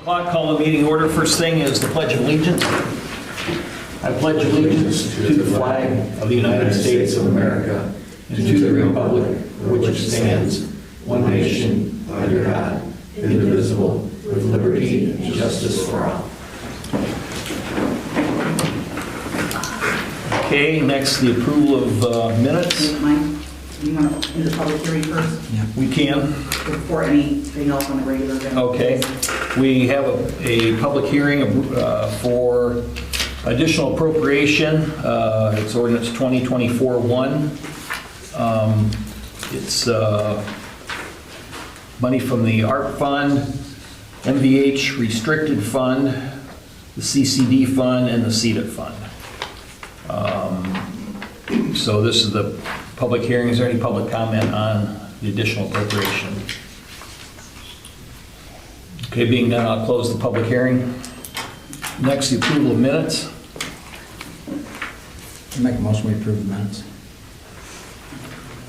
Call the meeting order. First thing is the Pledge of Allegiance. I pledge allegiance to the flag of the United States of America and to the republic for which it stands, one nation, under God, indivisible, with liberty and justice for all. Okay, next the approval of minutes. Mike, you want to do the public hearing first? Yeah, we can. Before anything else on the regular agenda? Okay, we have a public hearing for additional appropriation. It's ordinance 2024-1. It's money from the ARP fund, MVH restricted fund, the CCD fund, and the CEDAT fund. So this is the public hearing. Is there any public comment on the additional appropriation? Okay, being done, I'll close the public hearing. Next, the approval of minutes. Make a motion, we approve the minutes.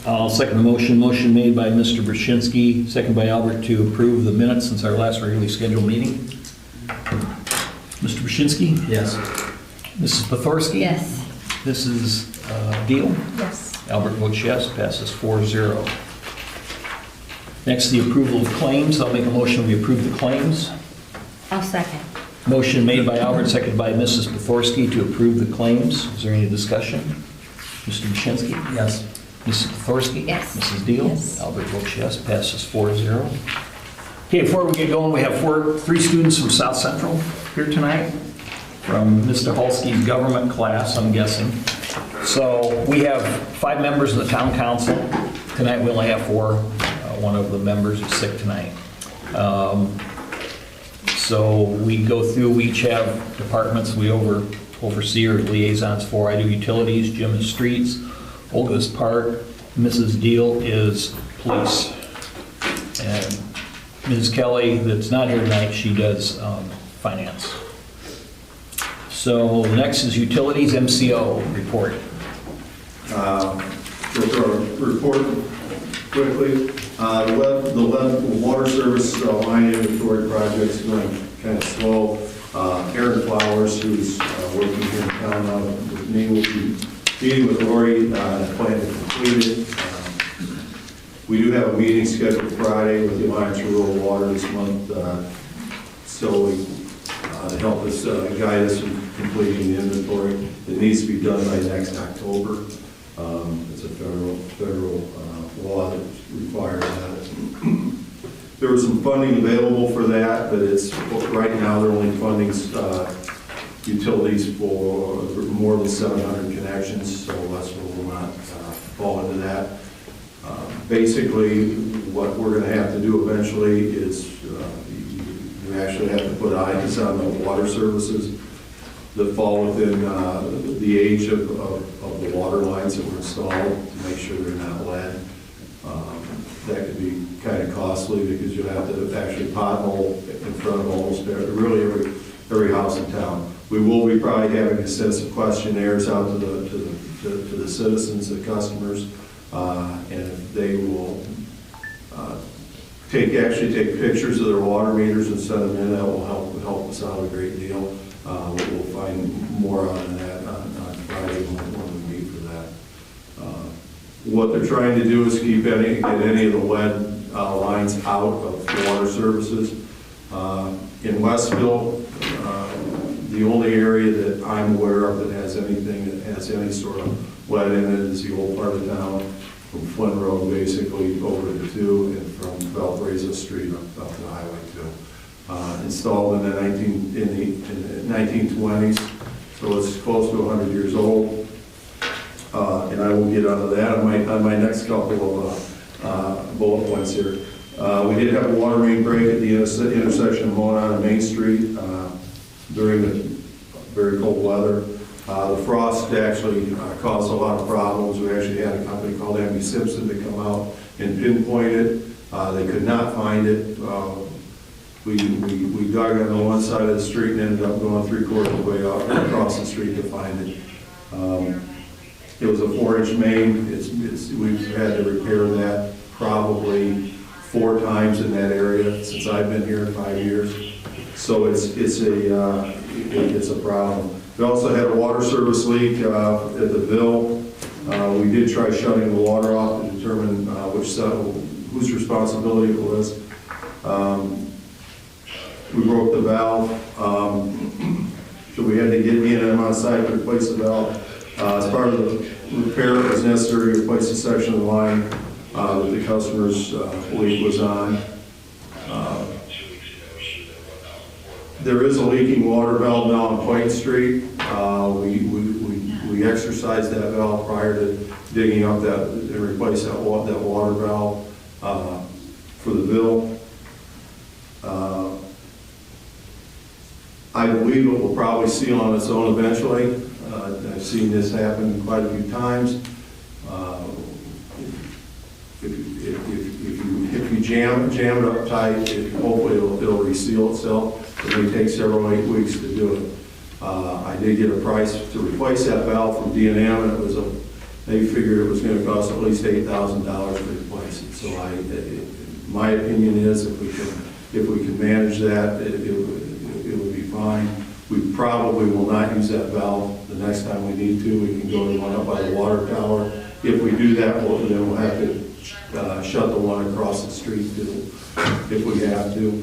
I'll second the motion. Motion made by Mr. Brzezinski, second by Albert to approve the minutes since our last regularly scheduled meeting. Mr. Brzezinski? Yes. Mrs. Pothorsky? Yes. Mrs. Deal? Yes. Albert votes yes, passes 4-0. Next, the approval of claims. I'll make a motion we approve the claims. I'll second. Motion made by Albert, seconded by Mrs. Pothorsky to approve the claims. Is there any discussion? Mr. Brzezinski? Yes. Mrs. Pothorsky? Yes. Mrs. Deal? Yes. Albert votes yes, passes 4-0. Okay, before we get going, we have three students from South Central here tonight, from Mr. Halsky's government class, I'm guessing. So we have 5 members of the town council. Tonight we only have 4. One of the members is sick tonight. So we go through, we each have departments we oversee or liaisons for. I do utilities, Jim is streets, Olga's park, Mrs. Deal is police. And Ms. Kelly, that's not here tonight, she does finance. So next is utilities, MCO report. Just our report quickly. The water service line inventory project is going kind of slow. Aaron Flowers, who's working here in town now with me, will be meeting with Lori and plan to complete it. We do have a meeting scheduled Friday with the Alliance for Rural Water this month, to help us guide us in completing the inventory. It needs to be done by next October. It's a federal law that requires that. There was some funding available for that, but it's right now they're only funding utilities for more than 700 connections, so that's what will not fall into that. Basically, what we're going to have to do eventually is you actually have to put eyes on the water services that fall within the age of the water lines that were installed to make sure they're not lead. That could be kind of costly because you have to actually pothole in front of almost every house in town. We will be probably having extensive questionnaires out to the citizens, the customers, and they will actually take pictures of their water meters and send them in. That will help us out a great deal. We'll find more on that on Friday when we meet for that. What they're trying to do is get any of the lead lines out of water services. In Westville, the only area that I'm aware of that has anything that has any sort of lead in it is the old part of town, from Flint Road basically over to 2 and from Valparaiso Street up to Highway 2. Installed in the 1920s, so it's close to 100 years old. And I will get onto that on my next couple of bullet points here. We did have a water main break at the intersection of Mona and Main Street during the very cold weather. The frost actually caused a lot of problems. We actually had a company called M.B. Simpson to come out and pinpoint it. They could not find it. We dug on one side of the street and ended up going 3/4 of the way out across the street to find it. It was a 4-inch main. We've had to repair that probably 4 times in that area since I've been here in 5 years. So it's a problem. We also had a water service leak at the Ville. We did try shutting the water off to determine whose responsibility it was. We broke the valve, so we had to get E&M on site to replace the valve. As part of the repair, it was necessary to replace a section of the line that the customer's leak was on. There is a leaking water valve now on Point Street. We exercised that valve prior to digging up that and replace that water valve for the Ville. I believe it will probably seal on its own eventually. I've seen this happen quite a few times. If you jam it up tight, hopefully it'll reseal itself. It may take 8 weeks to do it. I did get a price to replace that valve from D&M, and they figured it was going to cost at least $8,000 to replace it. So my opinion is if we can manage that, it would be fine. We probably will not use that valve the next time we need to. We can go to the one up by the water tower. If we do that, then we'll have to shut the one across the street too, if we have to.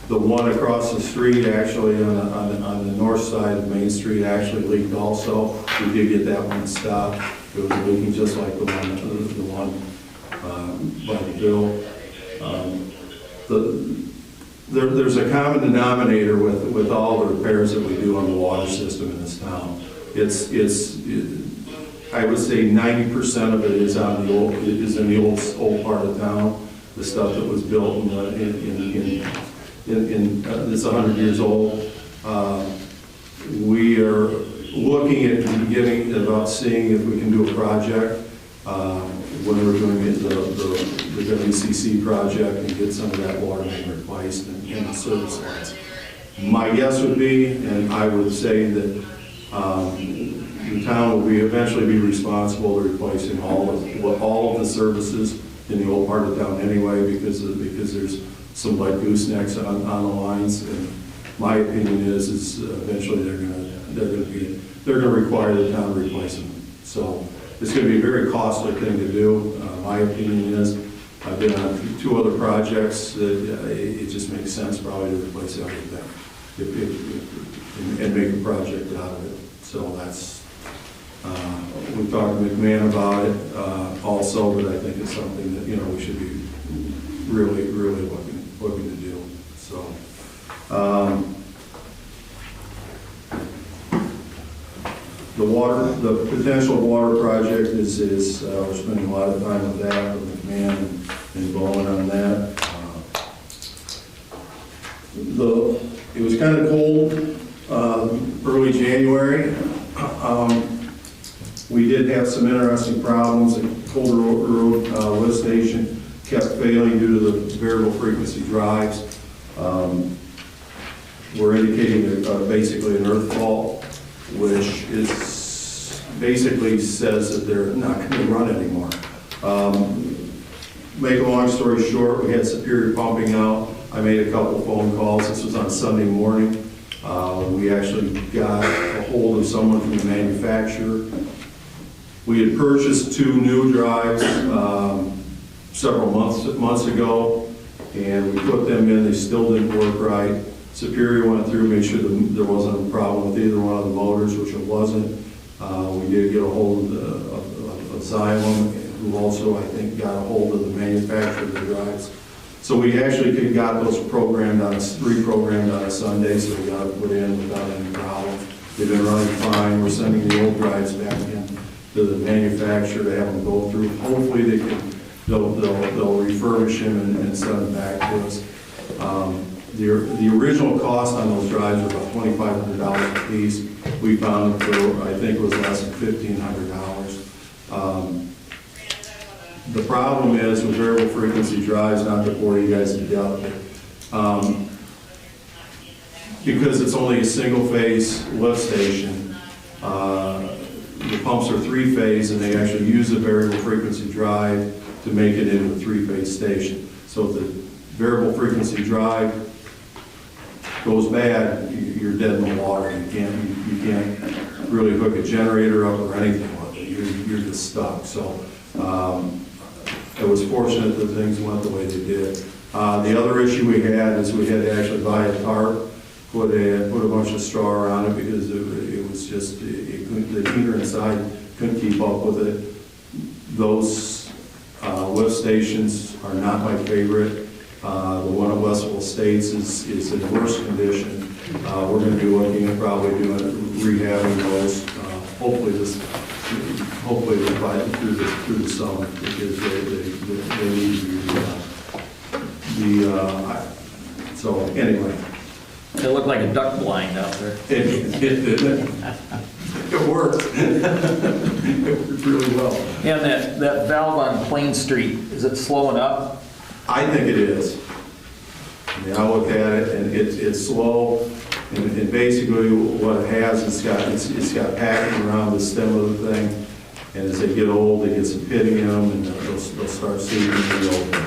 The one across the street, actually on the north side of Main Street, actually leaked also. We did get that one stopped. It was leaking just like the one by the Ville. There's a common denominator with all the repairs that we do on the water system in this town. I would say 90% of it is in the old part of town. The stuff that was built it's 100 years old. We are looking at seeing if we can do a project when we're doing the WCC project and get some of that water main replaced and the service lines. My guess would be, and I would say that the town will eventually be responsible for replacing all of the services in the old part of town anyway, because there's some lead goosenecks on the lines, and my opinion is eventually they're going to require the town to replace them. So it's going to be a very costly thing to do. My opinion is I've been on 2 other projects that it just makes sense probably to replace everything and make a project out of it. So that's we talked to McMahon about it also, but I think it's something that we should be really looking to do. So the potential water project is we're spending a lot of time with that, with McMahon and Bowen on that. It was kind of cold early January. We did have some interesting problems. The Colder Road lift station kept failing due to the variable frequency drives. We're indicating basically an earth fault, which basically says that they're not going to run anymore. Make a long story short, we had Superior pumping out. I made a couple phone calls. This was on Sunday morning. We actually got a hold of someone from the manufacturer. We had purchased 2 new drives several months ago, and we put them in. They still didn't work right. Superior went through, made sure that there wasn't a problem with either one of the motors, which it wasn't. We did get a hold of Xylem, who also, I think, got a hold of the manufacturer of the drives. So we actually got those reprogrammed on a Sunday, so we got it put in without any problems. They've been running fine. We're sending the old drives back in to the manufacturer to have them go through. Hopefully they'll refurbish them and send them back to us. The original cost on those drives were about $2,500 a piece. We found it for, I think it was less than $1,500. The problem is with variable frequency drives, not to bore you guys to death, because it's only a single phase lift station, the pumps are 3-phase, and they actually use a variable frequency drive to make it into a 3-phase station. So if variable frequency drive goes bad, you're dead in the water. You can't really hook a generator up or anything. You're just stuck. So I was fortunate that things went the way they did. The other issue we had is we had to actually buy a tarp, put a bunch of straw around it because it was just, the heater inside couldn't keep up with it. Those lift stations are not my favorite. The one at Westville Estates is in worse condition. We're going to be looking at probably rehabbing those. Hopefully by through the summer because they need to be so anyway. They look like a duck blind out there. It worked. It worked really well. And that valve on Plain Street, is it slowing up? I think it is. I mean, I look at it and it's slow, and basically what it has, it's got packing around the stem of the thing, and as they get old, they get some pitting in them, and they'll start seeping in the open.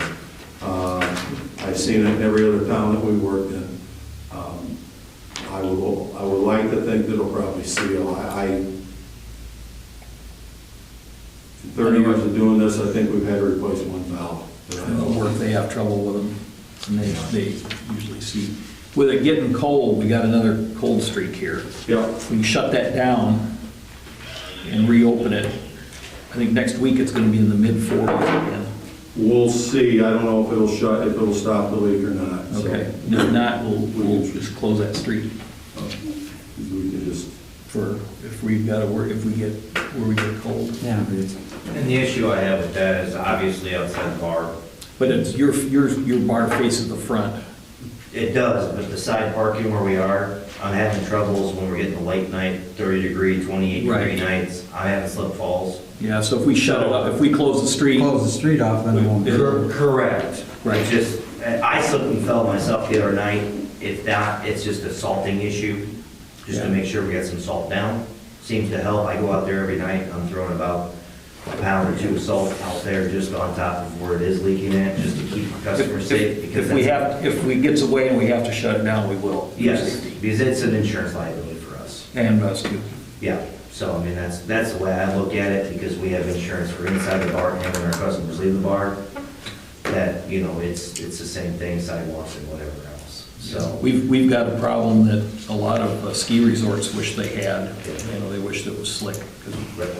I've seen it in every other town that we worked in. I would like to think that it'll probably seal. In 30 years of doing this, I think we've had to replace one valve. Or if they have trouble with them, and they usually see. With it getting cold, we got another cold streak here. Yeah. We can shut that down and reopen it. I think next week it's going to be in the mid-40s again. We'll see. I don't know if it'll stop the leak or not. Okay. If not, we'll just close that street We can just. for if we got to work, if we get where we get cold. Yeah. And the issue I have with that is obviously outside the bar. But it's your bar faces the front. It does, but the side parking where we are, I'm having troubles when we're getting the late night, 30 degree, 28 Right. degree nights. I haven't slip falls. Yeah, so if we shut it up, if we close the street. Close the street off, then it won't be. Correct. Right. It's just, I slipped and fell myself the other night. If that, it's just a salting issue, just to Yeah. make sure we get some salt down. Seems to help. I go out there every night, I'm throwing about a pound or two of salt out there just on top of where it is leaking at, just to keep the customer safe. Because If we gets away and we have to shut it down, we will. Yes, because it's an insurance liability for us. And us too. Yeah, so I mean, that's the way I look at it, because we have insurance for inside the bar and when our customers leave the bar, that, you know, it's the same thing, sidewalks and whatever else, so. We've got a problem that a lot of ski resorts wish they had. You know, they wish it was slick because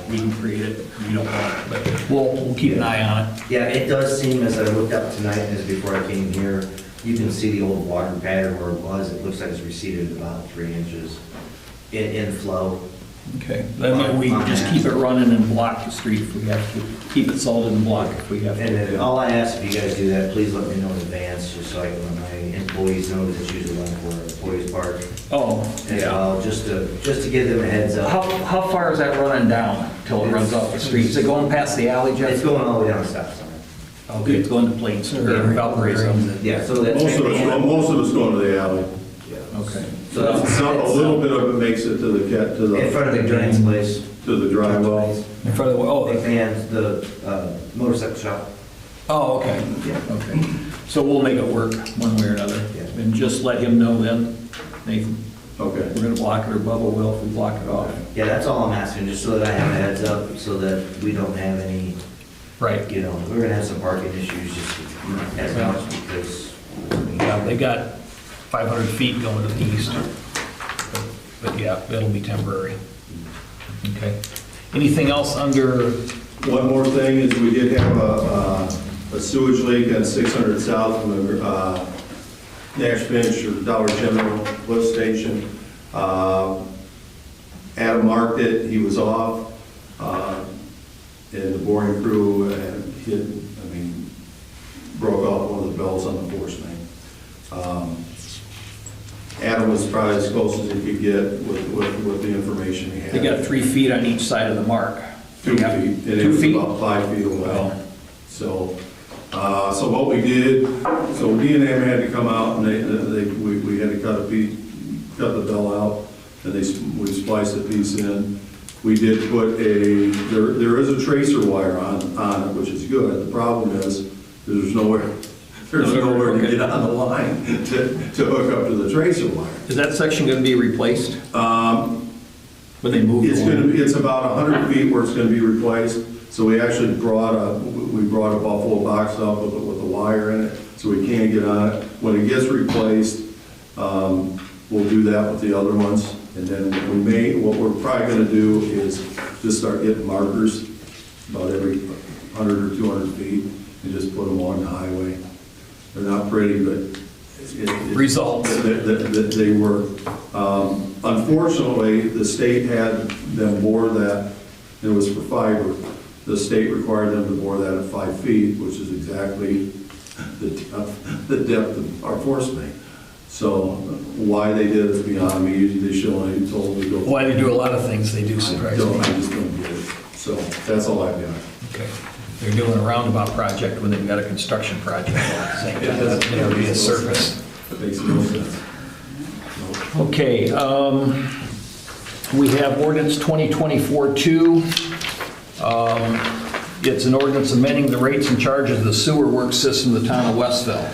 we can create it. We don't want it, but we'll keep an eye on it. Yeah, it does seem, as I looked up tonight, as before I came here, you can see the old water pattern where it was. It looks like it's receded about 3 inches in flow. Okay. Then we just keep it running and block the street if we have to. Keep it salted and block if we have And to. then all I ask, if you guys do that, please let me know in advance, just so I can let my employees know that it's usually one for employees park. Oh, As yeah. well, just to give them a heads up. How far is that running down till it runs off the street? Is it going past the alley, Jeff? It's going all the way down the stop sign. Okay, it's going to Plains, or Valparaiso. Yeah, so that's. Most of it's going to the alley. Yeah. Okay. So that's. A little bit of it makes it to In front of the drains place. the dry well. In front of the, oh, And the motorcycle shop. oh, okay. Yeah. Okay. So we'll make it work one way or another. Yeah. And just let him know then, Nathan, Okay. we're gonna block it or Bubba will if we block it off. Yeah, that's all I'm asking, just so that I have a heads up, so that we don't have any, Right. you know, we're gonna have some parking issues just as much because. Yeah, they got 500 feet going to the east. But yeah, it'll be temporary. Okay. Anything else under, One more thing is we did have a sewage leak at 600 South from the Nash Finch or Dollar General lift station. Adam marked it, he was off, and the boring crew broke off one of the belts on the force main. Adam was probably as close as he could get with the information he had. they got 3 feet on each side of the mark. 2 feet. Yeah. And it 2 was feet? about 5 feet away. Oh. So what we did, so D&M had to come out and we had to cut the bell out, and we spliced a piece in. We did put there is a tracer wire on it, which is good. The problem is there's nowhere there's nowhere to get on the line to hook up to the tracer wire. Is that section going to be replaced when they move? It's about 100 feet where it's gonna be replaced. So we actually brought a Buffalo box up with a wire in it, so we can get on it. When it gets replaced, we'll do that with the other ones. And then what we're probably gonna do is just start getting markers about every 100 or 200 feet and just put them on the highway. They're not pretty, but Results. They work. Unfortunately, the state had them bore that, it was for fiber. The state required them to bore that at 5 feet, which is exactly the depth of our force main. So why they did it is beyond me. Usually they show only told me to go. Why they do a lot of things, they do I surprise me. just don't get it. So that's all I've got. Okay. They're doing a roundabout project when they've got a construction project at the same time. That's never be a service. It makes no sense. Okay, we have ordinance 2024-2. It's an ordinance amending the rates and charges of the sewer work system of the town of Westville.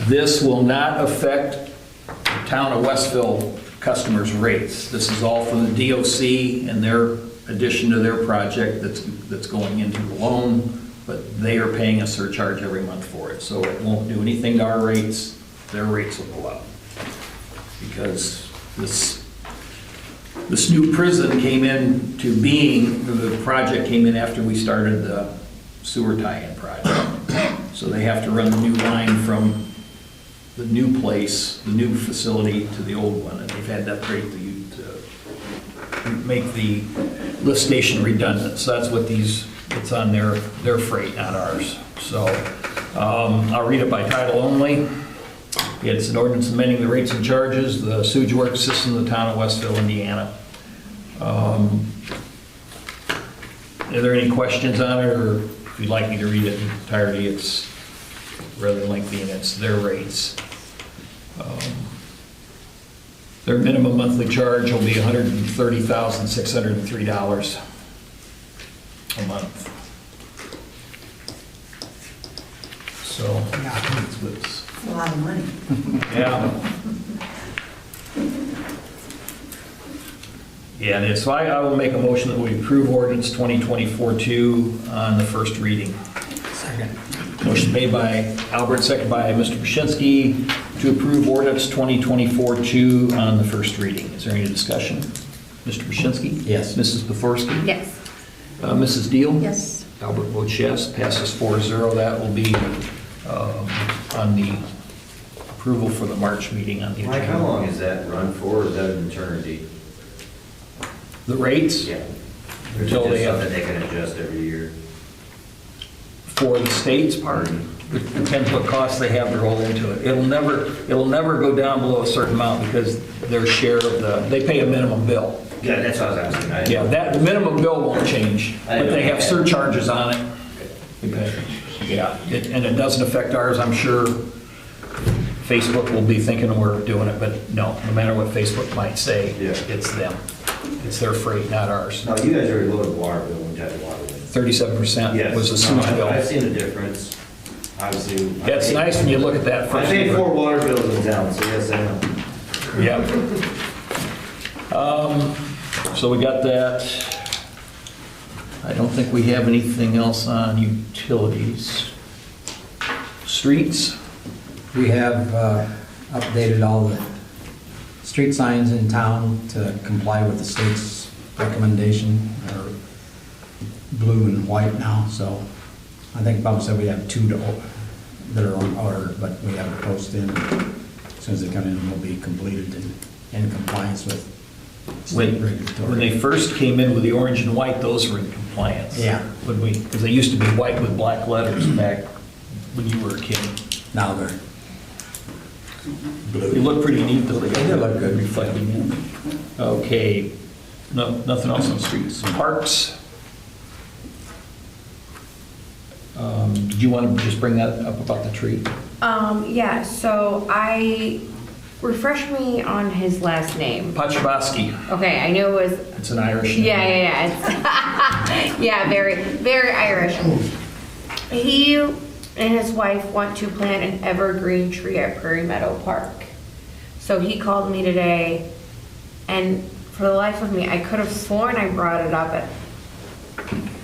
This will not affect the town of Westville customers' rates. This is all from the DOC and their addition to their project that's going into the loan, but they are paying a surcharge every month for it. So it won't do anything to our rates. Their rates will go up. Because this new prison came into being, the project came in after we started the sewer tie-in project. So they have to run the new line from the new place, the new facility to the old one, and they've had that rate to make the lift station redundant. So that's what it's on their freight, not ours. So I'll read it by title only. It's an ordinance amending the rates and charges, the sewage work system of the town of Westville, Indiana. Are there any questions on it, or if you'd like me to read it in entirety, it's rather lengthy and it's their rates. Their minimum monthly charge will be $130,603 a month. So, It's a lot of money. yeah. Yeah, it is. So I will make a motion that we approve ordinance 2024-2 on the first reading. Second. Motion made by Albert, second by Mr. Paszynski to approve ordinance 2024-2 on the first reading. Is there any discussion? Mr. Paszynski? Yes. Mrs. Pothorsky? Yes. Mrs. Deal? Yes. Albert votes yes, passes 4-0. That will be on the approval for the March meeting on the agenda. Mike, how long is that run for, or is that an eternity? The rates? Yeah. Or is it Until just they have- something they can adjust every year? For the state's part, it depends what costs they have to roll into it. It'll never go down below a certain amount because their share of they pay a minimum bill. Yeah, that's what I was asking. Yeah, the minimum bill won't change, but they have surcharges on it. Okay. Yeah, and it doesn't affect ours, I'm sure. Facebook will be thinking we're doing it, but no matter what Facebook might say, Yeah. it's them. It's their freight, not ours. No, you guys already loaded water bill when you had the water bill. 37% Yes. was the No, sewage bill. I've seen the difference, obviously. Yeah, it's nice when you look at that I first. paid 4 water bills in town, so yes, I know. Yeah. So we got that. I don't think we have anything else on utilities. Streets? We have updated all the street signs in town to comply with the state's recommendation, or blue and white now, so I think Bob said we have 2 that are on order, but we have to post in. As soon as they come in, they'll be completed and in compliance with state regulatory. When they first came in with the orange and white, those were in compliance. Yeah. Because they used to be white with black letters back when you were a kid. Now they're They blue. look pretty neat though. They look good. Reflecting in. Okay, no, nothing else on streets. Parks? Did you want to just bring that up about the tree? Yeah, so refresh me on his last name. Pachabowski. Okay, I knew it was, It's an Irish name. yeah, it's, yeah, very, very Irish. He and his wife want to plant an evergreen tree at Prairie Meadow Park. So he called me today, and for the life of me, I could have sworn I brought it up at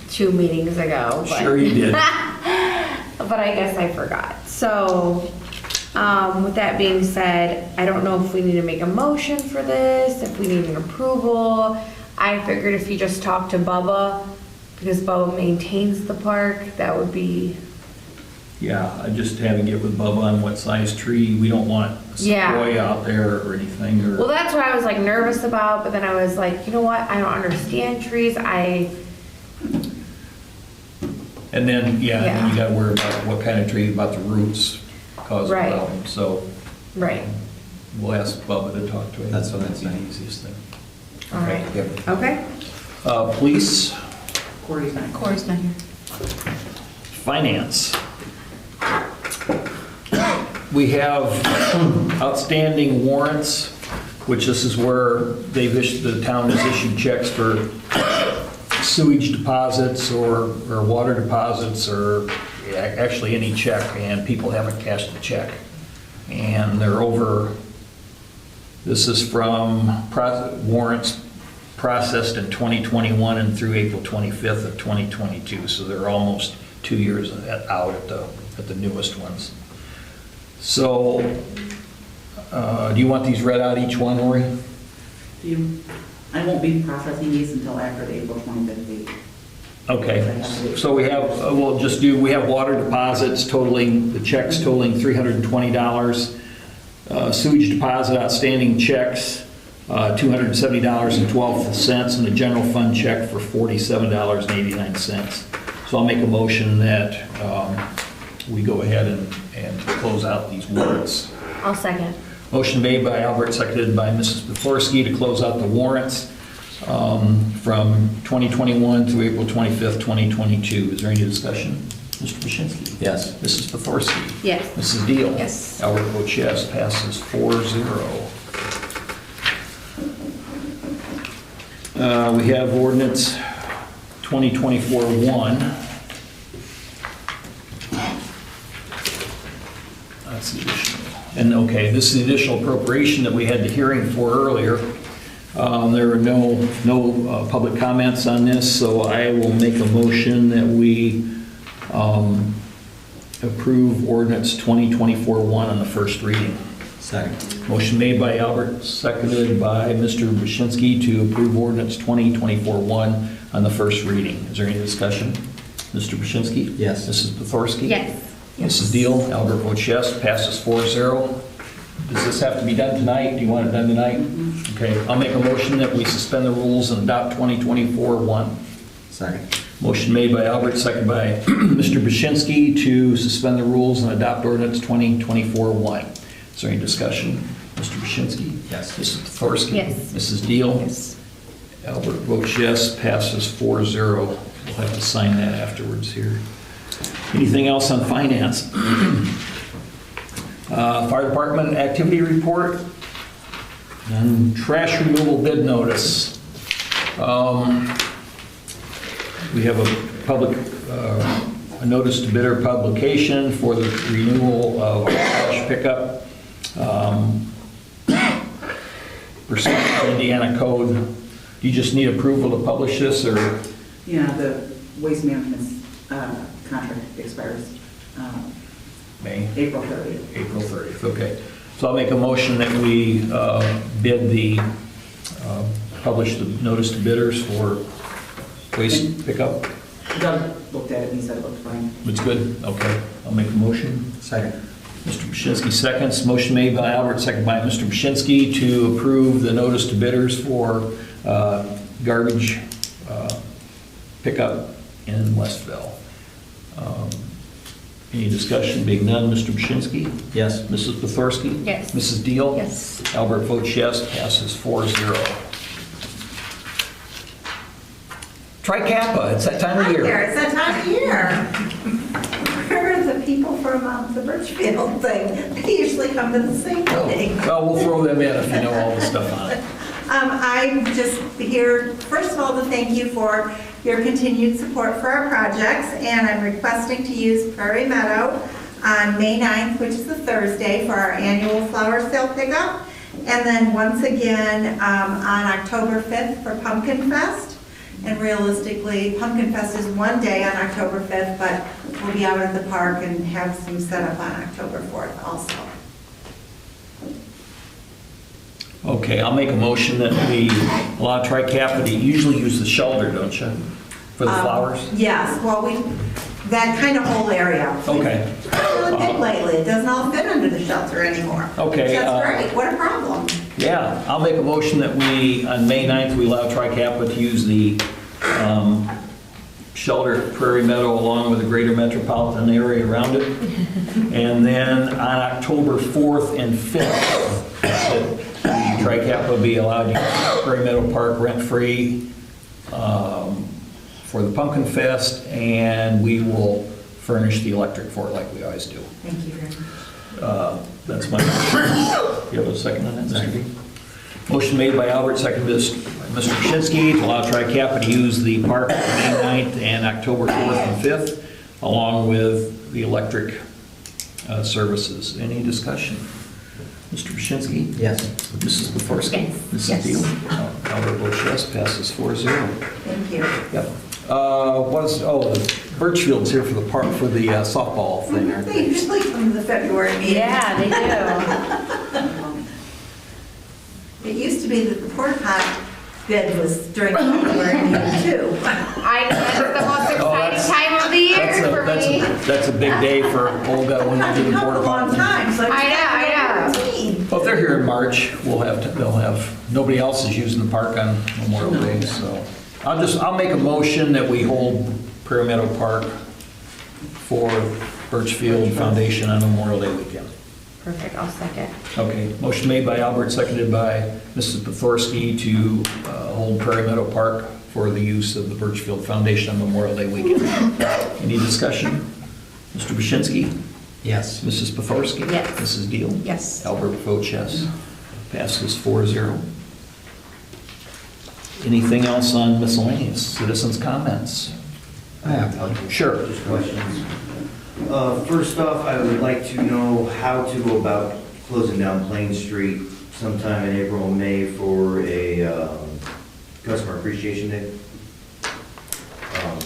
2 meetings ago. But Sure you did. but I guess I forgot. So, with that being said, I don't know if we need to make a motion for this, if we need an approval. I figured if you just talk to Bubba, because Bubba maintains the park, that would be, Yeah, I just had to get with Bubba on what size tree. We don't want a Yeah. sequoia out there or anything, or. well, that's what I was like nervous about, but then I was like, you know what, I don't understand trees, And then, and then Yeah. you gotta worry about what kind of tree, about the roots cause a Right. problem. So right, we'll ask Bubba to talk to him. That's what That's I'm the saying. easiest thing. all right, Yep. okay. Police, Corey's not. Corey's not here. finance. We have outstanding warrants, which this is where the town has issued checks for sewage deposits or water deposits or actually any check, and people haven't cashed the check. And they're over, this is from warrants processed in 2021 and through April 25th of 2022, so they're almost 2 years out at the newest ones. So, do you want these read out each one, Lori? I won't be processing these until after the April 25th date. Okay, so we have, we have water deposits totaling, the checks totaling $320. Sewage deposit outstanding checks, $270.12, and the general fund check for $47.89. So I'll make a motion that we go ahead and close out these warrants. I'll second. Motion made by Albert, seconded by Mrs. Beforski to close out the warrants from 2021 through April 25th, 2022. Is there any discussion? Mr. Bashinsky? Yes. Mrs. Beforski? Yes. Mrs. Deal? Yes. Albert votes yes, passes 4-0. We have ordinance 2024-1. That's the additional. And okay, this is the additional appropriation that we had the hearing for earlier. There are no public comments on this, so I will make a motion that we approve ordinance 2024-1 on the first reading. Second. Motion made by Albert, seconded by Mr. Bashinsky to approve ordinance 2024-1 on the first reading. Is there any discussion? Mr. Bashinsky? Yes. Mrs. Beforski? Yes. Mrs. Deal? Albert votes yes, passes 4-0. Does this have to be done tonight? Do you want it done tonight? Okay, I'll make a motion that we suspend the rules and adopt 2024-1. Second. Motion made by Albert, seconded by Mr. Bashinsky to suspend the rules and adopt ordinance 2024-1. Is there any discussion? Mr. Bashinsky? Yes. Mrs. Beforski? Yes. Mrs. Deal? Yes. Albert votes yes, passes 4-0. We'll have to sign that afterwards here. Anything else on finance? Fire department activity report and trash removal bid notice. We have a public, a notice to bidder publication for the renewal of trash pickup. Pursuant to Indiana code. Do you just need approval to publish this, or? Yeah, the waste management's contract expires May? April 30th. April 30th, okay. So I'll make a motion that we bid the, publish the notice to bidders for waste pickup. Doug looked at it and he said it looked fine. It's good? Okay. I'll make a motion. Second. Mr. Bashinsky seconds. Motion made by Albert, second by Mr. Bashinsky to approve the notice to bidders for garbage pickup in Westville. Any discussion? Being none, Mr. Bashinsky? Yes. Mrs. Beforski? Yes. Mrs. Deal? Yes. Albert votes yes, passes 4-0. Tri-Kappa, it's that time of Hi there, year. it's that time of year. Where are the people from the Birchfield thing? They usually come to the same thing. Well, we'll throw them in if you know all the stuff on it. I'm just here, first of all, to thank you for your continued support for our projects, and I'm requesting to use Prairie Meadow on May 9th, which is a Thursday, for our annual flower sale pickup. And then once again, on October 5th for Pumpkin Fest. And realistically, Pumpkin Fest is one day on October 5th, but we'll be out at the park and have some setup on October 4th also. Okay, I'll make a motion that we allow Tri-Cap, you usually use the shelter, don't you, for the flowers? Yes, well, that kind of whole area. Okay. It's really big lately, it doesn't all fit under the shelter anymore. Okay, That's great, what a problem. Yeah, I'll make a motion that we, on May 9th, we allow Tri-Cap to use the shelter at Prairie Meadow along with the greater metropolitan area around it. And then on October 4th and 5th, that Tri-Cap will be allowed to use Prairie Meadow Park rent-free for the Pumpkin Fest, and we will furnish the electric for it like we always do. Thank you very much. That's my motion. You have a second on that, Mr. B? Motion made by Albert, seconded by Mr. Krasinski to allow Tri-Cap to use the park on May 9th and October 4th and 5th, along with the electric services. Any discussion? Mr. Krasinski? Yes. Mrs. Beforiski? Yes. Mrs. Yes. Deal? Albert votes yes, passes 4-0. Thank you. Yep. The Birchfield's here for the park, for the softball thing, aren't They they? usually come to the February meeting. Yeah, they do. It used to be that the porta pot bid was during the February meeting too. I know, that's the most that's- exciting time of the year for me. That's a big day for Olga when I've you do been the coming porta a long potty. time, so I know. Well, if they're here in March, they'll have, nobody else is using the park on Memorial Day, so. I'll make a motion that we hold Prairie Meadow Park for Birchfield Foundation on Memorial Day weekend. Perfect, I'll second. Okay, motion made by Albert, seconded by Mrs. Bethorski to hold Prairie Meadow Park for the use of the Birchfield Foundation on Memorial Day weekend. Any discussion? Mr. Bashinsky? Yes. Mrs. Bethorski? Yes. Mrs. Deal? Yes. Albert votes yes. Passes 4-0. Anything else on miscellaneous? Citizens' comments? I have one. Sure. Just questions. First off, I would like to know how to go about closing down Plain Street sometime in April or May for a customer appreciation day.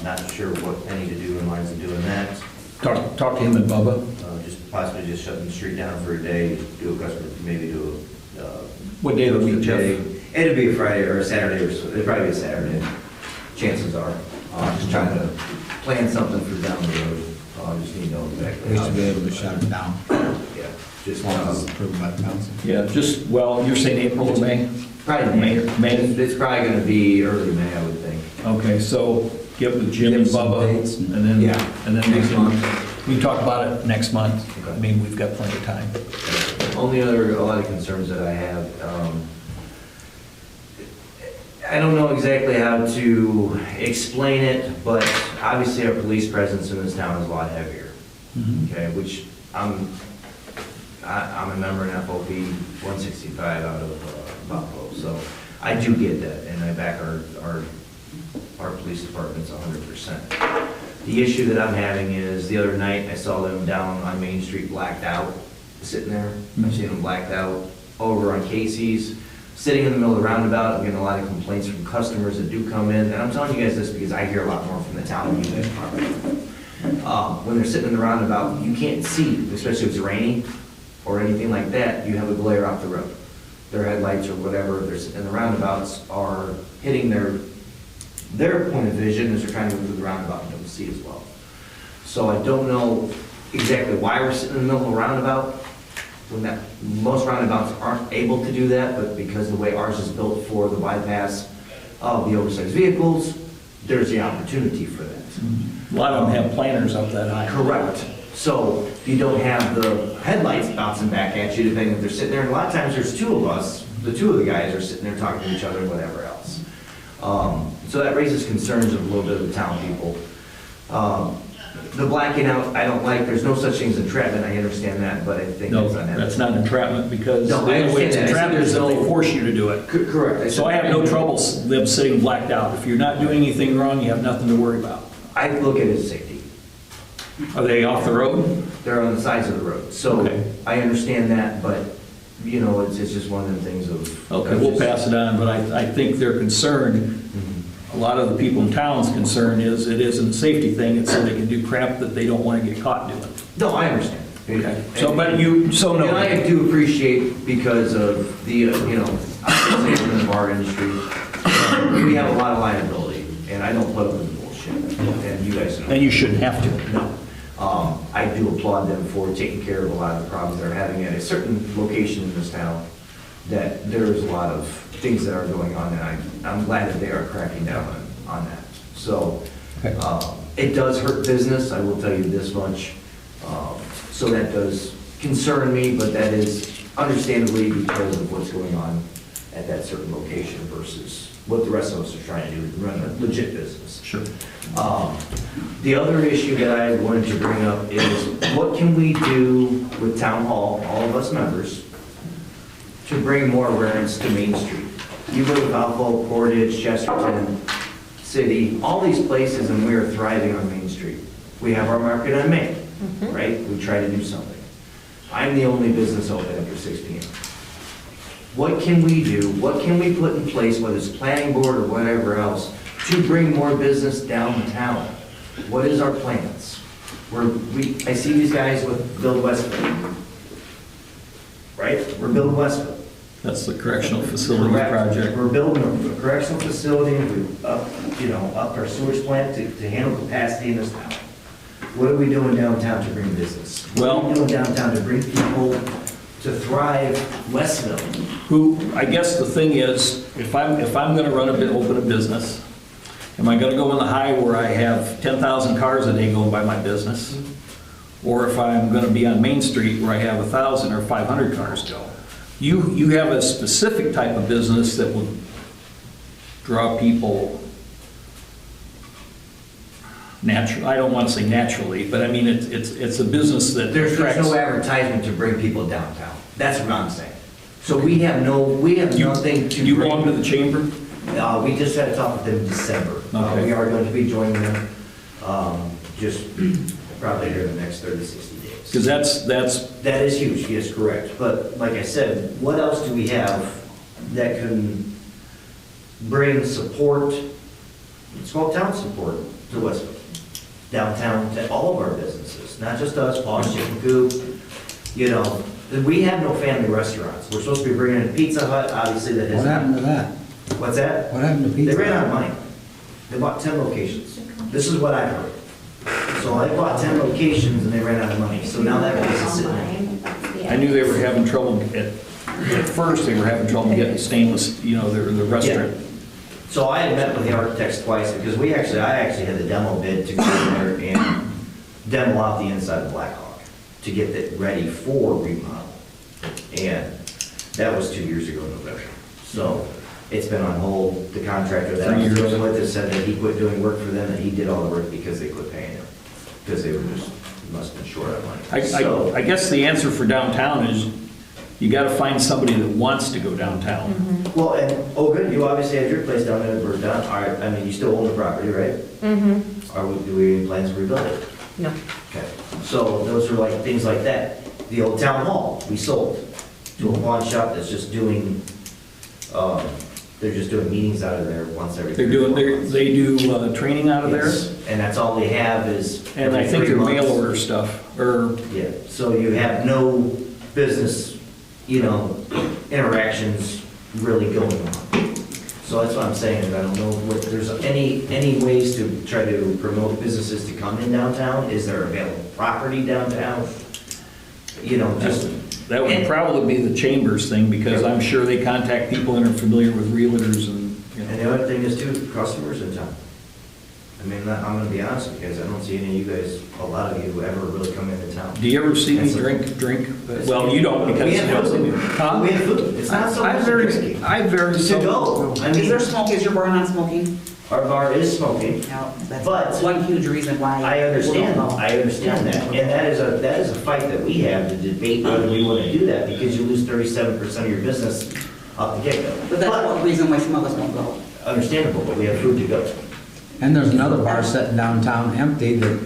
Not sure what I need to do in lines of doing that. Talk to him and Bubba. Just possibly just shutting the street down for a day, do a customer, maybe do a. What day of the week, Jeff? It'd be a Friday or a Saturday, or it'd probably be a Saturday, chances are. Just trying to plan something for down the road. Just need to know exactly. We should be able to shut it down, Yeah, as just, long as it's approved by the council. Yeah, you're saying April or May? probably May. It's probably gonna be early May, I would think. Okay, so get with Jim and Give some Bubba, dates and- and then, Yeah. and then Next month. we can talk about it next month. Okay. I mean, we've got plenty of time. Only other, a lot of concerns that I have, I don't know exactly how to explain it, but obviously our police presence in this town is a lot heavier. Okay, which I'm a member in FOP 165 out of Buffalo, so I do get that, and I back our police departments 100%. The issue that I'm having is, the other night, I saw them down on Main Street blacked out, sitting there. I've seen them blacked out over on Casey's, sitting in the middle of the roundabout. I'm getting a lot of complaints from customers that do come in, and I'm telling you guys this because I hear a lot more from the town than you guys probably. When they're sitting in the roundabout, you can't see, especially if it's rainy or anything like that, you have a glare off the road. Their headlights or whatever, they're sitting in the roundabouts are hitting their point of vision as they're trying to go through the roundabout and don't see as well. So I don't know exactly why we're sitting in the middle of a roundabout, when that, most roundabouts aren't able to do that, but because the way ours is built for the bypass of the oversized vehicles, there's the opportunity for that. A lot of them have planters up that high. Correct. So you don't have the headlights bouncing back at you, depending if they're sitting there. And a lot of times there's two of us, the two of the guys are sitting there talking to each other and whatever else. So that raises concerns of a little bit of the town people. The blacking out, I don't like, there's no such thing as entrapment, I understand that, but I think No, it's unethical. that's not entrapment because No, the I only way it's understand that. entrapment is if they There's no- force you to do it. Correct. So I have no trouble them sitting blacked out. If you're not doing anything wrong, you have nothing to worry about. I look at it as safety. Are they off the road? They're on the sides of the road. So Okay. I understand that, but, you know, it's just one of them things of. Okay, we'll pass it on, but I think their concern, a lot of the people in town's concern is it isn't a safety thing, it's so they can do crap that they don't want to get caught doing. No, I understand. Okay. So, but you, so no. And I do appreciate because of the, you know, I'm in the bar industry, we have a lot of liability, and I don't put up with bullshit, and you guys know. And you shouldn't have to. No. I do applaud them for taking care of a lot of the problems they're having at a certain location in this town, that there's a lot of things that are going on, and I'm glad that they are cracking down on that. So, Okay. it does hurt business, I will tell you this much. So that does concern me, but that is understandably because of what's going on at that certain location versus what the rest of us are trying to do, run a legit business. Sure. The other issue that I wanted to bring up is what can we do with Town Hall, all of us members, to bring more awareness to Main Street? You go to Valpo, Portage, Chesterton, City, all these places, and we are thriving on Main Street. We have our market on Main, right? We try to do something. I'm the only business open after 6 p.m. What can we do? What can we put in place, whether it's planning board or whatever else, to bring more business downtown? What is our plans? I see these guys with Build Westville, right? We're building Westville. That's the correctional facility Correct. project. We're building a correctional facility, we upped our sewage plant to handle capacity in this town. What are we doing downtown to bring business? What are we doing downtown to bring people to thrive Westville? Who, I guess the thing is, if I'm gonna open a business, am I gonna go in the high where I have 10,000 cars a day going by my business? Or if I'm gonna be on Main Street where I have 1,000 or 500 cars go? You have a specific type of business that will draw people naturally, I don't want to say naturally, but I mean, it's a business that There's attracts. no advertisement to bring people downtown. That's what I'm saying. So we have nothing to. You belong to the chamber? We just had a talk with them in December. Okay. We are going to be joining them, just probably here in the next 30, 60 days. Because that's, That is huge, yes, correct. But like I said, what else do we have that can bring support, it's called town support, to Westville? Downtown, to all of our businesses, not just us, Paul's Chicken Coop, you know. We have no family restaurants. We're supposed to be bringing in Pizza Hut, obviously that is. What happened to that? What's that? What happened to They pizza? ran out of money. They bought 10 locations. This is what I heard. So they bought 10 locations and they ran out of money. So now that place is sitting there. I knew they were having trouble, at first, they were having trouble getting stainless, the restaurant. So I had met with the architects twice because I actually had the demo bid to go in there and demo out the inside of Blackhawk to get it ready for remodel. And that was 2 years ago in November. So it's been on hold. The contractor that I was dealing with has said that he quit doing work for them, and he did all the work because they quit paying him. Because they must have been short on money. So, I guess the answer for downtown is you got to find somebody that wants to go downtown. well, and, oh, good, you obviously had your place down there that burned down. All right, I mean, you still own the property, right? Mm-hmm. Do we have plans to rebuild it? No. Okay, so those are like, things like that. The old town hall, we sold to a pawn shop that's just doing, they're just doing meetings out of there once every. They 3 or 4 months. do training out of there, Yes, and that's all they have is. and I every think 3 they're mail months. order stuff, or, Yeah, so you have no business, interactions really going on. So that's what I'm saying, is I don't know what, there's any ways to try to promote businesses to come in downtown? Is there available property downtown? Just. that would probably be the chamber's thing, because I'm sure they contact people and are familiar with realtors and, And the other thing is too, customers in town. I mean, I'm gonna be honest with you guys, I don't see any of you guys, a lot of you ever really come into town. Do you ever see me drink? Well, you don't, because. We have food. Huh? We have food. It's not so I much very, drinking. I very To seldom. go. I Is mean, there smoke, is your bar not smoking? Our bar is smoking. No, that's But- one huge reason why. I understand, people don't go. I understand that, and that is a fight that we have to debate whether we want to do that, because you lose 37% of your business off the get-go. But that's one reason why some of us won't go. Understandable, but we have food to go. And there's another bar sitting downtown empty that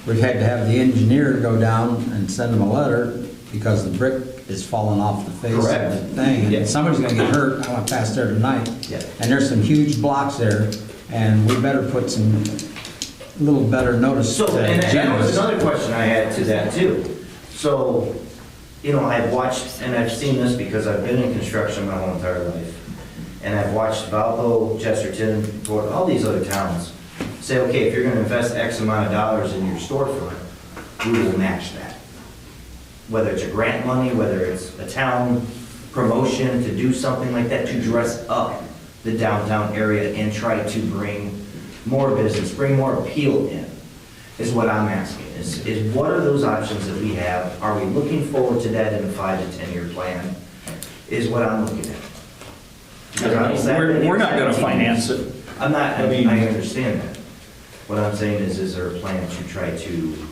we've had to have the engineer go down and send them a letter because the brick is falling off the face Correct. of the thing. Yeah. And somebody's gonna get hurt. I went past there tonight. Yeah. And there's some huge blocks there, and we better put some, little better notice So, to and that was Jim's. another question I had to that too. So, you know, I've watched, and I've seen this because I've been in construction my whole entire life. And I've watched Valpo, Chesterton, Fort, all these other towns say, okay, if you're gonna invest X amount of dollars in your storefront, we will match that. Whether it's a grant money, whether it's a town promotion to do something like that, to dress up the downtown area and try to bring more business, bring more appeal in, is what I'm asking. Is what are those options that we have? Are we looking forward to that in a 5 to 10 year plan? Is what I'm looking at. Because honestly, We're not gonna finance it. I'm not, I mean- I understand that. What I'm saying is there a plan to try to,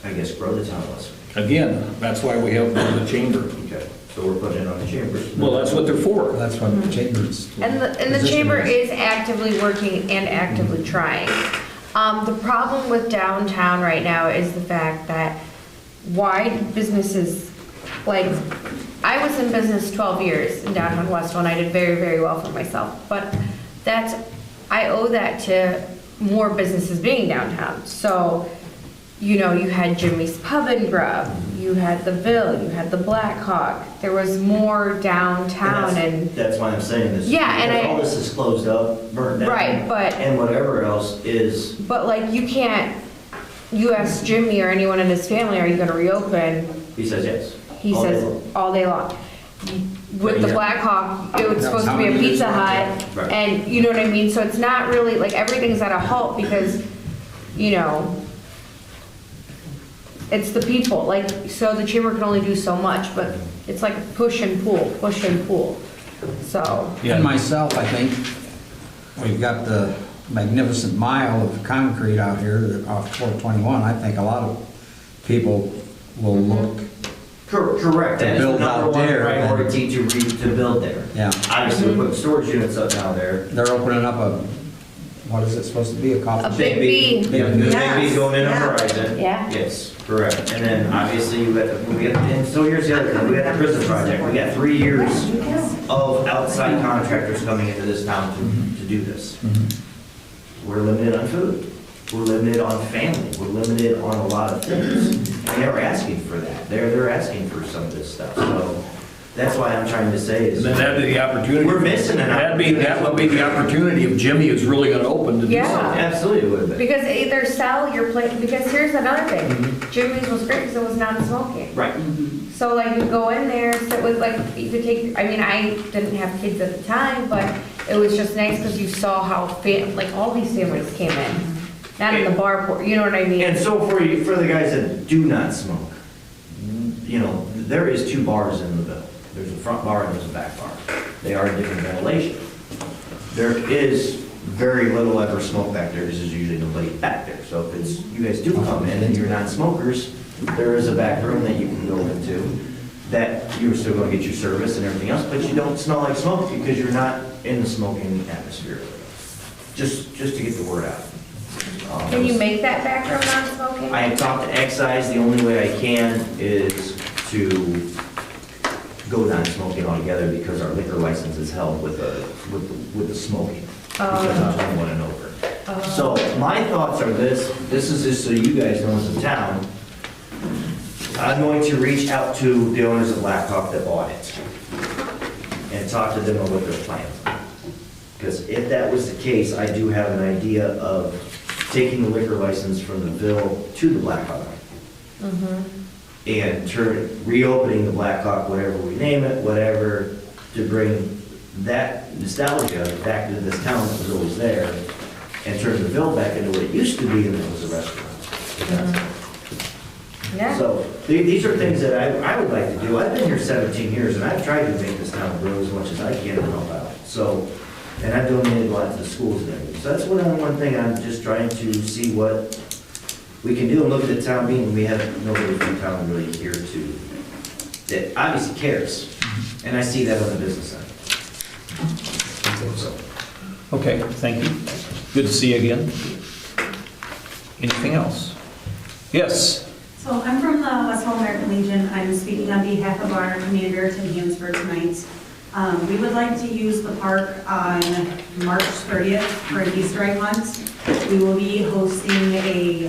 I guess, grow the town of Westville? Again, that's why we have the chamber. Okay, so we're putting it on the chambers. Well, that's what they're for. That's what the chamber's. And the position chamber is. is actively working and actively trying. The problem with downtown right now is the fact that why businesses, like, I was in business 12 years in downtown Westville, and I did very, very well for myself. But I owe that to more businesses being downtown. So, you know, you had Jimmy's Pub and Grub, you had the Ville, you had the Black Hawk. There was more downtown and, That's why I'm saying this. Yeah, and because I- all this is closed up, burnt down. Right, but- And whatever else is, but like, you can't, you ask Jimmy or anyone in his family, are you gonna reopen? he says yes. He All day says long. all day long. With the Yeah. Black Hawk, it was That supposed was to how be a many years Pizza ago? Hut, Right. and you know what I mean? So it's not really, like, everything's at a halt because, you know, it's the people, like, so the chamber can only do so much, but it's like push and pull, so. And myself, I think, we've got the magnificent mile of concrete out here off 421. I think a lot of people will look, Correct, that is the build number out one there, priority to build there. yeah. Obviously, we're putting storage units up now there. They're opening up a, what is it supposed to be, a coffee A shop? big B. Yeah, the Yes, big B going in on yeah. Horizon. Yeah. Yes, correct. And then obviously and so here's the other thing, we got the prison project, we got 3 years of outside contractors coming into this town to do this. We're limited on food, we're limited on family, we're limited on a lot of things. And they're asking for that, they're asking for some of this stuff, so that's why I'm trying to say is. Then that'd be the opportunity. We're missing an That would be the opportunity if Jimmy is really gonna open to do Yeah. something. Absolutely would be. Because either sell your place, because here's another thing, Jimmy's was great because it was non-smoking. Right. So like you go in there, sit with like, you could take, I mean, I didn't have kids at the time, but it was just nice because you saw how like all these families came in. Not in the bar, you know what I mean? And so for the guys that do not smoke, you know, there is 2 bars in the bill. There's a front bar and there's a back bar. They are in different ventilation. There is very little ever smoke back there, because there's usually nobody back there. So if it's, you guys do come in and you're not smokers, there is a back room that you can go into, that you're still gonna get your service and everything else, but you don't smell like smoke because you're not in the smoking atmosphere. Just to get the word out. Can you make that back room non-smoking? I have talked to excise, the only way I can is to go non-smoking altogether because our liquor license is held with the smoking. Because I'm 21 and over. So my thoughts are this is just so you guys know as a town, I'm going to reach out to the owners of Black Hawk that bought it and talk to them about what their plans are. Because if that was the case, I do have an idea of taking the liquor license from the Ville to the Black Hawk. And reopening the Black Hawk, whatever we name it, whatever, to bring that nostalgia back to this town that was always there, and turn the Ville back into what it used to be, and it was a restaurant. Yeah. So these are things that I would like to do. I've been here 17 years, and I've tried to make this town grow as much as I can and help out. So And I've donated a lot to the schools and everything. So that's one thing I'm just trying to see what we can do and look at the town meeting. We have nobody from town really here that obviously cares. And I see that on the business side. So. Okay, thank you. Good to see you again. Anything else? Yes. So I'm from the Westville American Legion. I'm speaking on behalf of our commander, Tim Hansford, tonight. We would like to use the park on March 30th for an Easter egg hunt. We will be hosting a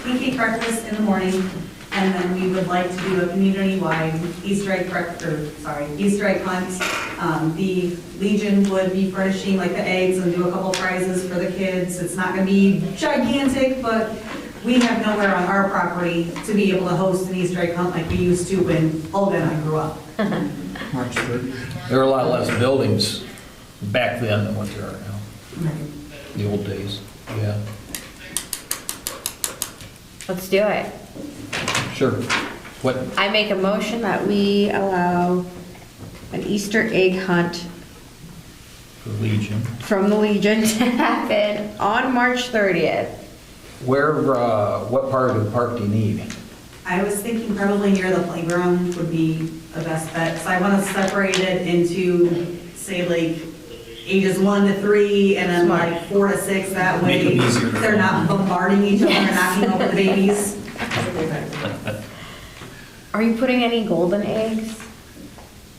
pancake breakfast in the morning, and then we would like to do a community-wide Easter egg hunt. The Legion would be furnishing like the eggs and do a couple prizes for the kids. It's not going to be gigantic, but we have nowhere on our property to be able to host an Easter egg hunt like we used to when Olga and I grew up. March 3rd. There are a lot less buildings back then than what there are now. The old days, yeah. Let's do it. Sure. What, I make a motion that we allow an Easter egg hunt for Legion? from the Legion to happen on March 30th. Where, what part of the park do you need? I was thinking probably near the playground would be the best bet. So I want to separate it into, say, like ages 1 to 3 and then Smart. like 4 to 6. That Make way it easier. they're not bombarding each other and knocking over the babies. Are you putting any golden eggs?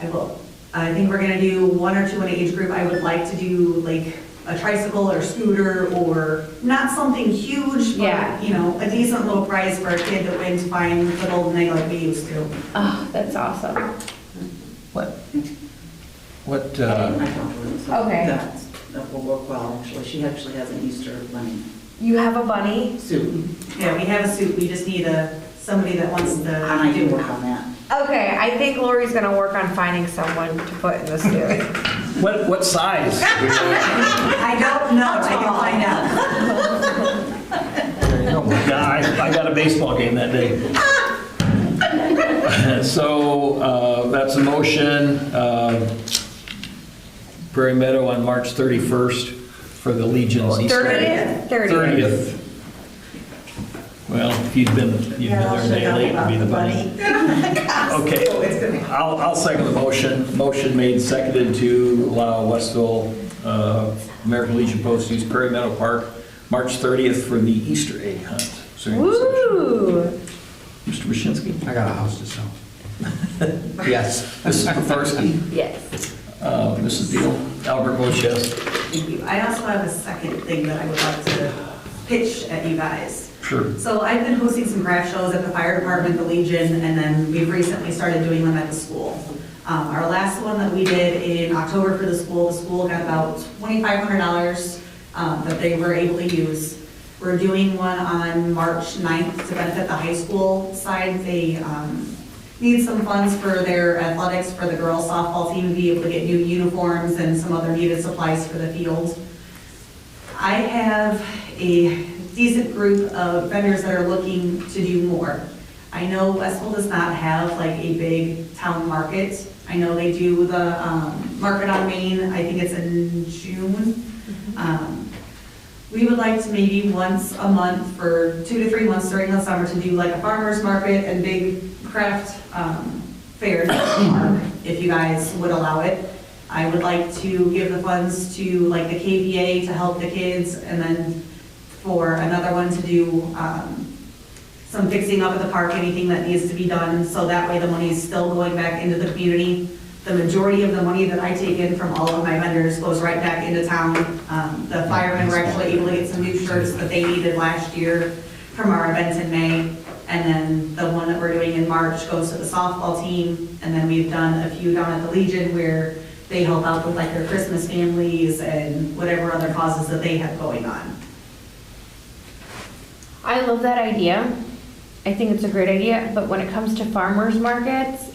I will. I think we're going to do 1 or 2 in an age group. I would like to do like a tricycle or scooter or not something huge, but Yeah. you know, a decent little prize for a kid that wins find the golden egg like we used to. Oh, that's awesome. What, I talked to her, so Okay. that will work well, actually. She actually has an Easter bunny You have a bunny? suit, Yeah, we have a suit. We just need somebody that wants to and I can work on that. Okay, I think Lori's gonna work on finding someone to put in the suit. what size? I don't know. I can find out. Oh my God, I got a baseball game that day. So, that's a motion. Prairie Meadow on March 31st for the Legion's Easter egg. 30th. Well, if you'd been there day late, it'd be the bunny. Okay, I'll second the motion. Motion made, seconded to allow Westville American Legion Post use Prairie Meadow Park, March 30th for the Easter egg hunt. Is there any discussion? Woo! Mr. Wyszynski? I got a house to sell. Yes. Mrs. Pafarski? Yes. Mrs. Deal? Albert votes yes. Thank you. I also have a second thing that I would like to pitch at you guys. Sure. So I've been hosting some craft shows at the fire department, the Legion, and then we've recently started doing them at the school. Our last one that we did in October for the school got about $2,500 that they were able to use. We're doing one on March 9th to benefit the high school side. They need some funds for their athletics for the girls softball team to be able to get new uniforms and some other needed supplies for the field. I have a decent group of vendors that are looking to do more. I know Westville does not have like a big town market. I know they do the market on Main, I think it's in June. We would like to maybe once a month for 2 to 3 months during the summer to do like a farmer's market and big craft fairs at the park, if you guys would allow it. I would like to give the funds to like the KVA to help the kids, and then for another one to do some fixing up at the park, anything that needs to be done, so that way the money is still going back into the community. The majority of the money that I take in from all of my vendors goes right back into town. The firemen were actually able to get some new shirts that they needed last year from our event in May. And then the one that we're doing in March goes to the softball team. And then we've done a few down at the Legion where they help out with like their Christmas families and whatever other causes that they have going on. I love that idea. I think it's a great idea, but when it comes to farmers markets,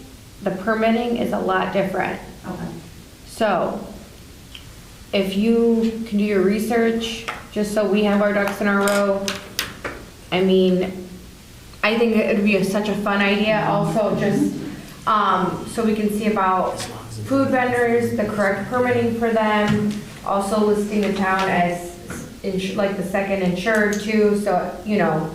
the permitting is a lot different. Okay. So, if you can do your research, just so we have our ducks in a row, I mean, I think it would be such a fun idea also, just, so we can see about food vendors, the correct permitting for them, also listing the town as like the second insured too, so, you know,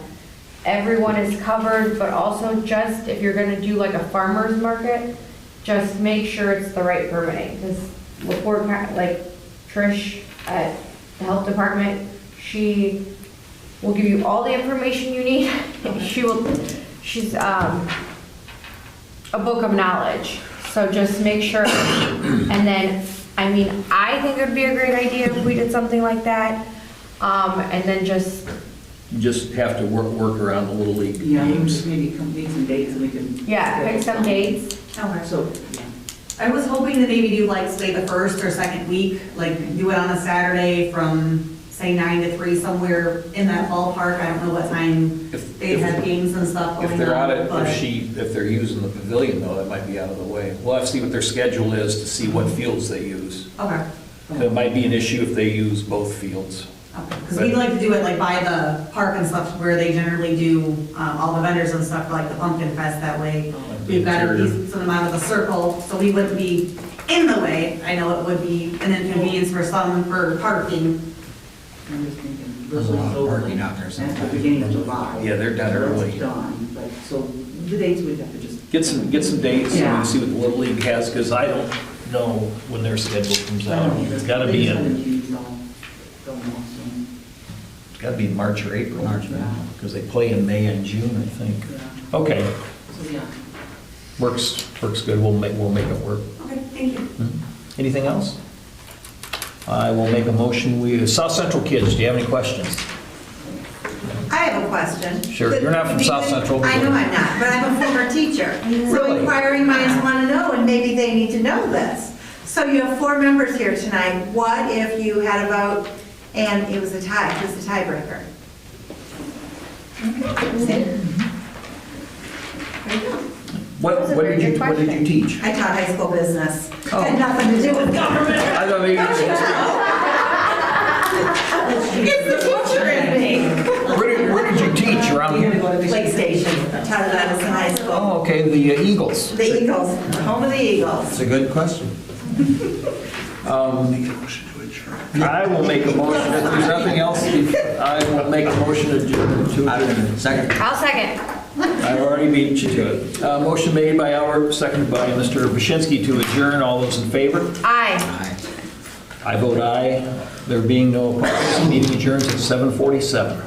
everyone is covered, but also just if you're gonna do like a farmer's market, just make sure it's the right permitting, because before, like Trish at the health department, she will give you all the information you need. She's a book of knowledge, so just make sure. And then, I mean, I think it would be a great idea if we did something like that, and then just, You just have to work around the Little League Yeah, games. maybe complete some dates and we can. yeah, pick some dates. Okay. So, yeah. I was hoping to maybe do like, say, the first or second week, like do it on a Saturday from, say, 9 to 3, somewhere in that ballpark. I don't know what time If- they have games and stuff going If on. they're out at, but- if they're using the pavilion though, that might be out of the way. We'll have to see what their schedule is to see what fields they use. Okay. It might be an issue if they use both fields. Because we'd like to do it like by the park and stuff where they generally do all the vendors and stuff, like the pumpkin fest that way. We've got a decent amount of the circle, so we wouldn't be in the way. I know it would be an inconvenience for some for parking. I'm just thinking. There's a lot of Little's parking over out there At sometimes. the beginning of July. Yeah, they're done early. It's done, but, so the dates we'd have to just. Get some dates Yeah. and see what the Little League has, because I don't know when their schedule comes out. It's gotta be it's gotta be March or April. March, yeah. Because they play in May and June, I think. Yeah. Okay, So, yeah. works good. We'll make it work. Okay, thank you. Anything else? I will make a motion. South Central kids, do you have any questions? I have a question. Sure. You're not from South Central. I know I'm not, but I'm a former teacher. So Really? inquiring minds want to know, and maybe they need to know this. So you have 4 members here tonight. What if you had a vote and it was a tie, who's the tiebreaker? What did you teach? I taught high school business. Oh. Had nothing to do with government. I don't even. It's the teacher in me. Where did you teach? Around? Lake Station, taught at Madison High School. Oh, okay, the Eagles. The Eagles, home of the Eagles. It's a good question. I will make a motion, if there's nothing else, I will make a motion to adjourn. Second. I'll second. I already beat you to it. Motion made by Albert, seconded by Mr. Bashinsky to adjourn. All those in favor? Aye. Aye. I vote aye. There being no opposed, meeting adjourns at 7:47.